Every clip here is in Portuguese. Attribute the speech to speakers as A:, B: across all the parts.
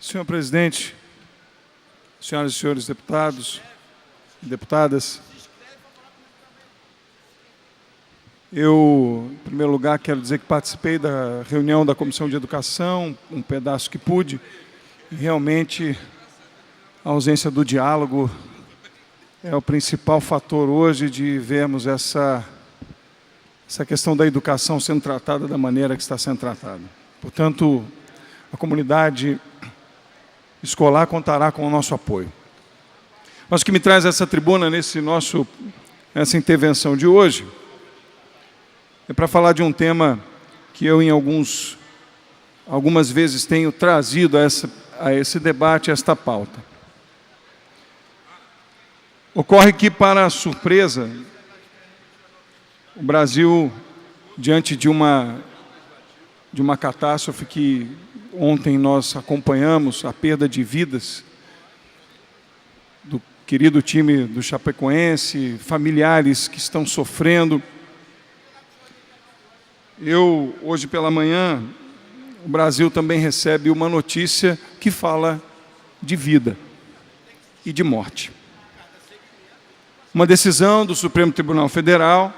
A: Senhor presidente, senhoras e senhores deputados e deputadas, eu, em primeiro lugar, quero dizer que participei da reunião da Comissão de Educação, um pedaço que pude, e realmente a ausência do diálogo é o principal fator hoje de vermos essa questão da educação sendo tratada da maneira que está sendo tratada. Portanto, a comunidade escolar contará com o nosso apoio. Mas o que me traz essa tribuna nessa intervenção de hoje é para falar de um tema que eu algumas vezes tenho trazido a esse debate, a esta pauta. Ocorre que, para a surpresa, o Brasil, diante de uma catástrofe que ontem nós acompanhamos, a perda de vidas do querido time do Chapecoense, familiares que estão sofrendo. Hoje pela manhã, o Brasil também recebe uma notícia que fala de vida e de morte. Uma decisão do Supremo Tribunal Federal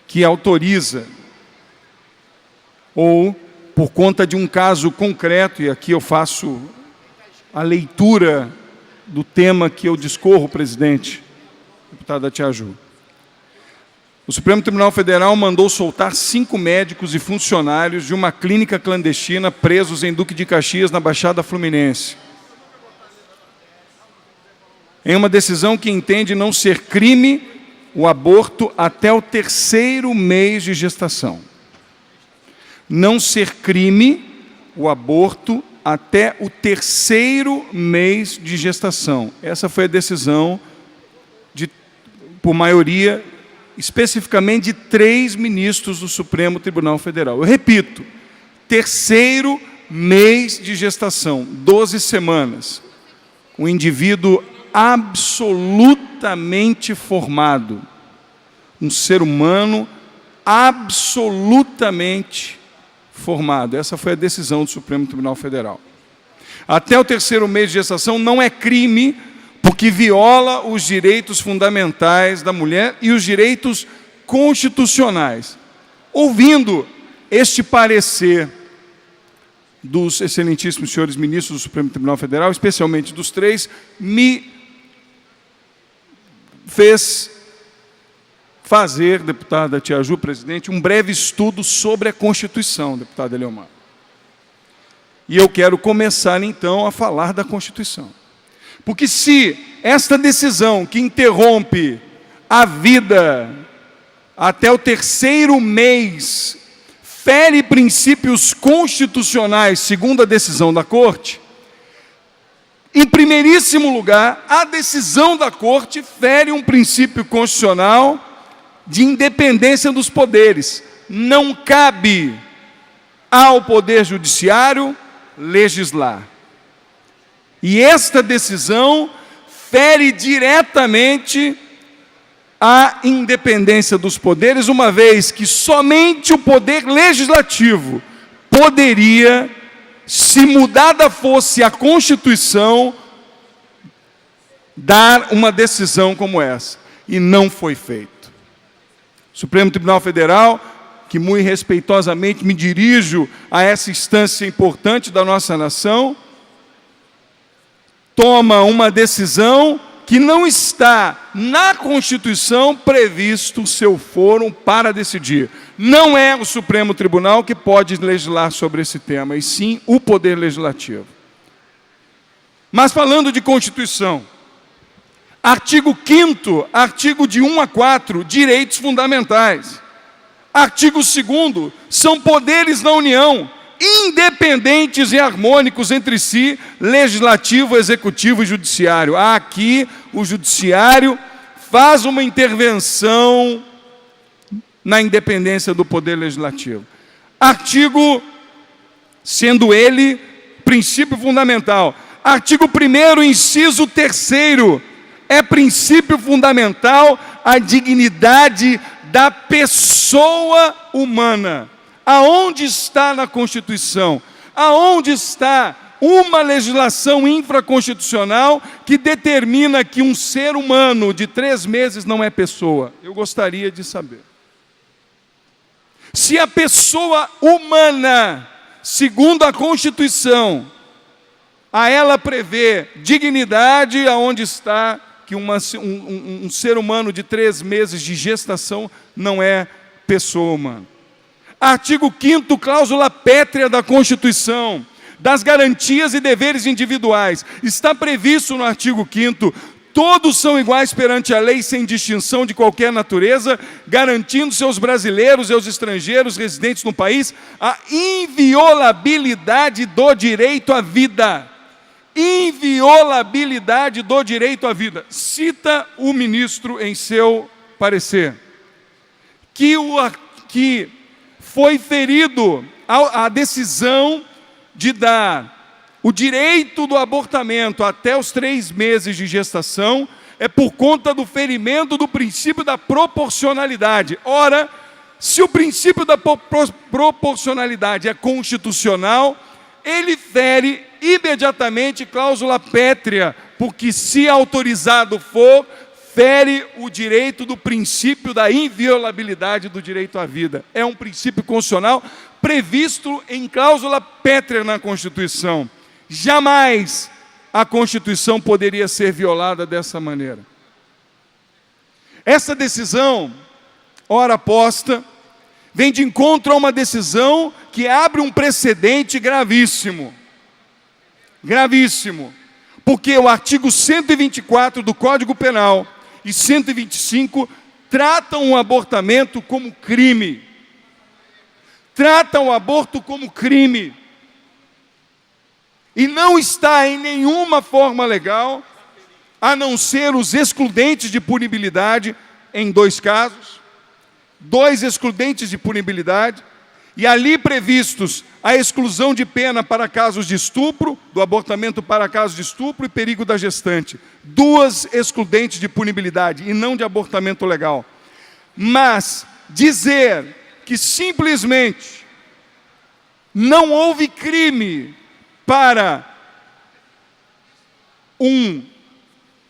A: que autoriza, ou por conta de um caso concreto, e aqui eu faço a leitura do tema que eu discorro, presidente, deputada Tiaju. O Supremo Tribunal Federal mandou soltar 5 médicos e funcionários de uma clínica clandestina presos em Duque de Caxias, na Baixada Fluminense, em uma decisão que entende não ser crime o aborto até o 3º mês de gestação. Não ser crime o aborto até o 3º mês de gestação. Essa foi a decisão, por maioria, especificamente de 3 ministros do Supremo Tribunal Federal. Eu repito, 3º mês de gestação, 12 semanas. Um indivíduo absolutamente formado, um ser humano absolutamente formado. Essa foi a decisão do Supremo Tribunal Federal. Até o 3º mês de gestação não é crime, porque viola os direitos fundamentais da mulher e os direitos constitucionais. Ouvindo este parecer dos excelentíssimos senhores ministros do Supremo Tribunal Federal, especialmente dos 3, me fez fazer, deputada Tiaju, presidente, um breve estudo sobre a Constituição, deputada Eleomar. E eu quero começar, então, a falar da Constituição. Porque se esta decisão que interrompe a vida até o 3º mês fere princípios constitucionais, segundo a decisão da Corte, em primeiríssimo lugar, a decisão da Corte fere um princípio constitucional de independência dos poderes. Não cabe ao Poder Judiciário legislar. E esta decisão fere diretamente a independência dos poderes, uma vez que somente o Poder Legislativo poderia, se mudada fosse a Constituição, dar uma decisão como essa. E não foi feito. O Supremo Tribunal Federal, que muito respeitosamente me dirijo a essa instância importante da nossa nação, toma uma decisão que não está na Constituição previsto o seu fórum para decidir. Não é o Supremo Tribunal que pode legislar sobre esse tema, e sim o Poder Legislativo. Mas falando de Constituição, artigo 5º, artigo de 1 a 4, direitos fundamentais. Artigo 2º, são poderes na União, independentes e harmônicos entre si, legislativo, executivo e judiciário. Aqui, o judiciário faz uma intervenção na independência do poder legislativo. Artigo, sendo ele princípio fundamental. Artigo 1º, inciso 3º, é princípio fundamental a dignidade da pessoa humana. Aonde está na Constituição? Aonde está uma legislação infraconstitucional que determina que um ser humano de 3 meses não é pessoa? Eu gostaria de saber. Se a pessoa humana, segundo a Constituição, a ela prevê dignidade aonde está que um ser humano de 3 meses de gestação não é pessoa humana. Artigo 5º, cláusula pétrea da Constituição, das garantias e deveres individuais. Está previsto no artigo 5º, todos são iguais perante a lei, sem distinção de qualquer natureza, garantindo-se aos brasileiros e aos estrangeiros residentes no país a inviolabilidade do direito à vida. Inviolabilidade do direito à vida. Cita o ministro em seu parecer que foi ferido a decisão de dar o direito do abortamento até os 3 meses de gestação é por conta do ferimento do princípio da proporcionalidade. Ora, se o princípio da proporcionalidade é constitucional, ele fere imediatamente cláusula pétrea, porque se autorizado for, fere o direito do princípio da inviolabilidade do direito à vida. É um princípio constitucional previsto em cláusula pétrea na Constituição. Jamais a Constituição poderia ser violada dessa maneira. Essa decisão, ora posta, vem de encontro a uma decisão que abre um precedente gravíssimo. Gravíssimo. Porque o artigo 124 do Código Penal e 125 tratam o abortamento como crime. Tratam o aborto como crime. E não está em nenhuma forma legal, a não ser os excludentes de punibilidade em 2 casos, 2 excludentes de punibilidade, e ali previstos a exclusão de pena para casos de estupro, do abortamento para casos de estupro e perigo da gestante. 2 excludentes de punibilidade e não de abortamento legal. Mas dizer que simplesmente não houve crime para um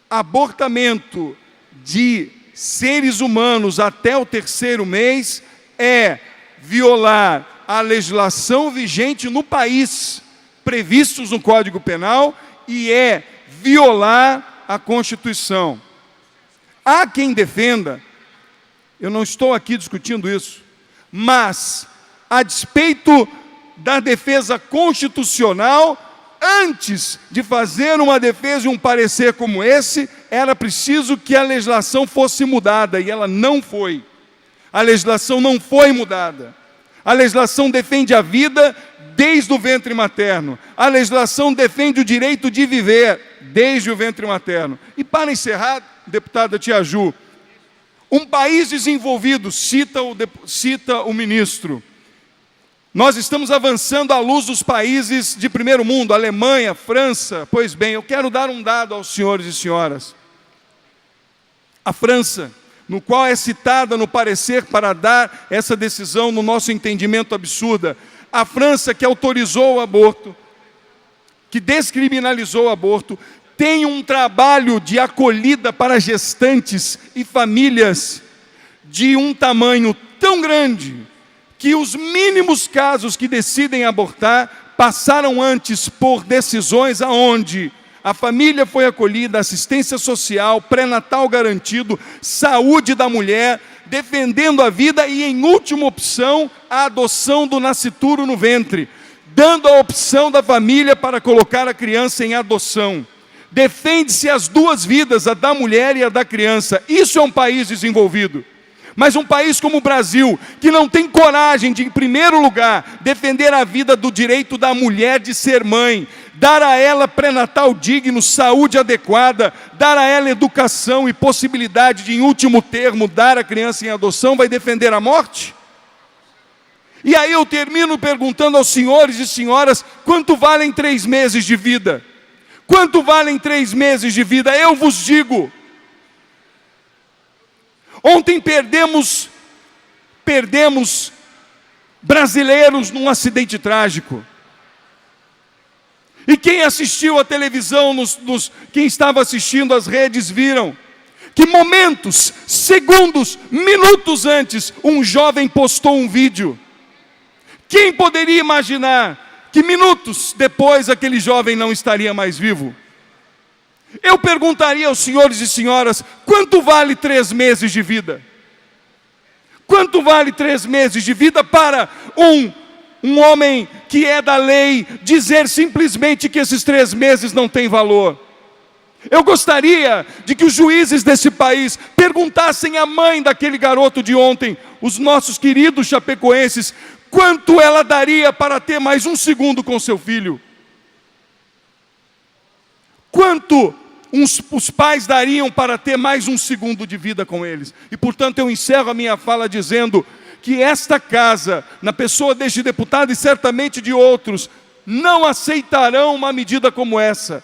A: abortamento de seres humanos até o 3º mês é violar a legislação vigente no país, previstos no Código Penal, e é violar a Constituição. Há quem defenda, eu não estou aqui discutindo isso, mas, a despeito da defesa constitucional, antes de fazer uma defesa e um parecer como esse, era preciso que a legislação fosse mudada, e ela não foi. A legislação não foi mudada. A legislação defende a vida desde o ventre materno. A legislação defende o direito de viver desde o ventre materno. E para encerrar, deputada Tia Ju, um país desenvolvido, cita o ministro, nós estamos avançando à luz dos países de primeiro mundo, Alemanha, França. Pois bem, eu quero dar um dado aos senhores e senhoras. A França, no qual é citada no parecer para dar essa decisão, no nosso entendimento absurda, a França que autorizou o aborto, que descriminalizou o aborto, tem um trabalho de acolhida para gestantes e famílias de um tamanho tão grande, que os mínimos casos que decidem abortar passaram antes por decisões aonde a família foi acolhida, assistência social, pré-natal garantido, saúde da mulher, defendendo a vida e, em última opção, a adoção do nascituro no ventre, dando a opção da família para colocar a criança em adoção. Defende-se as 2 vidas, a da mulher e a da criança. Isso é um país desenvolvido. Mas um país como o Brasil, que não tem coragem de, em primeiro lugar, defender a vida do direito da mulher de ser mãe, dar a ela pré-natal digno, saúde adequada, dar a ela educação e possibilidade de, em último termo, dar a criança em adoção, vai defender a morte? E aí eu termino perguntando aos senhores e senhoras, quanto valem 3 meses de vida? Quanto valem 3 meses de vida? Eu vos digo. Ontem perdemos brasileiros num acidente trágico. E quem assistiu à televisão, quem estava assistindo às redes, viram que momentos, segundos, minutos antes, um jovem postou um vídeo. Quem poderia imaginar que minutos depois aquele jovem não estaria mais vivo? Eu perguntaria aos senhores e senhoras, quanto vale 3 meses de vida? Quanto vale 3 meses de vida para um homem que é da lei dizer simplesmente que esses 3 meses não têm valor? Eu gostaria de que os juízes desse país perguntassem à mãe daquele garoto de ontem, os nossos queridos chapecoenses, quanto ela daria para ter mais 1 segundo com seu filho? Quanto os pais dariam para ter mais 1 segundo de vida com eles? E portanto eu encerro a minha fala dizendo que esta casa, na pessoa deste deputado e certamente de outros, não aceitarão uma medida como essa.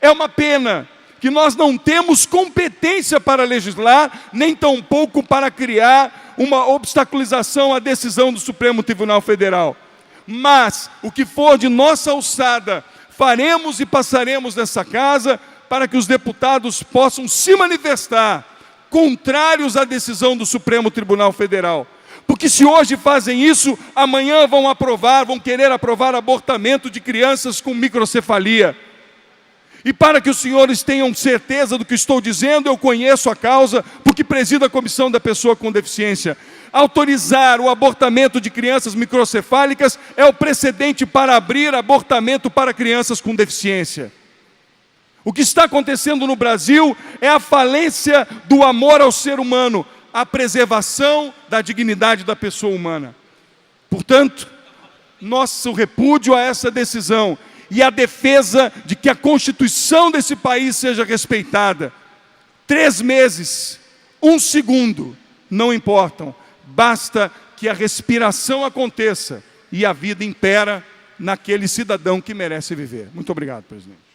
A: É uma pena que nós não temos competência para legislar, nem tampouco para criar uma obstaculização à decisão do Supremo Tribunal Federal. Mas, o que for de nossa alçada, faremos e passaremos nessa casa para que os deputados possam se manifestar contrários à decisão do Supremo Tribunal Federal. Porque se hoje fazem isso, amanhã vão querer aprovar abortamento de crianças com microcefalia. E para que os senhores tenham certeza do que estou dizendo, eu conheço a causa, porque presido a Comissão da Pessoa com Deficiência. Autorizar o abortamento de crianças microcefálicas é o precedente para abrir abortamento para crianças com deficiência. O que está acontecendo no Brasil é a falência do amor ao ser humano, a preservação da dignidade da pessoa humana. Portanto, nosso repúdio a essa decisão e a defesa de que a Constituição desse país seja respeitada. 3 meses, 1 segundo, não importam. Basta que a respiração aconteça e a vida impera naquele cidadão que merece viver. Muito obrigado, presidente.